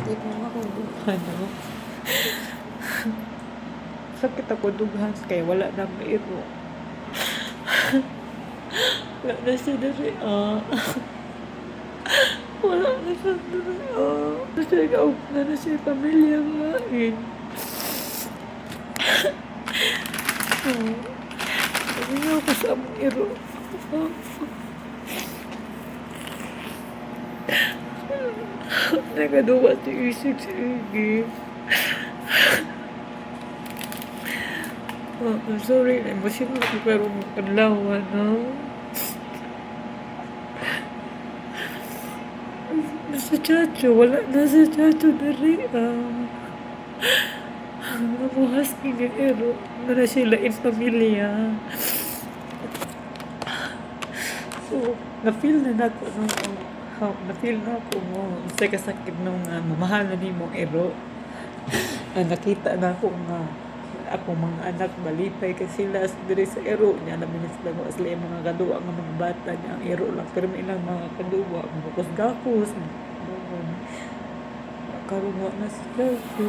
sakit mo ako dughan, no? Sakit ako dughan kay wala na mairo. Wala na siya dali, wala na siya dali, Kasi ikaw na siya pamilya ngain. Sabi nga ako sa among iro. Nagaduwa si isip si Iggy. I'm sorry, emotional ako pero kadlawan, no? Nasa chacho, wala na sa chacho na rin, namuhas ni Ero, na sila in pamilya. So, na-feel na ako nung, na-feel na ako mo, sa kasakit nung mamahalan ni mong Ero. Nakita na ako nga, ako mga anak balipay kasi sila diri sa Ero niya namin sila mo sila yung mga kaduwa nga mga bata niya ang Ero lang pero may ilang mga kaduwa mga gapos karon wa na sila so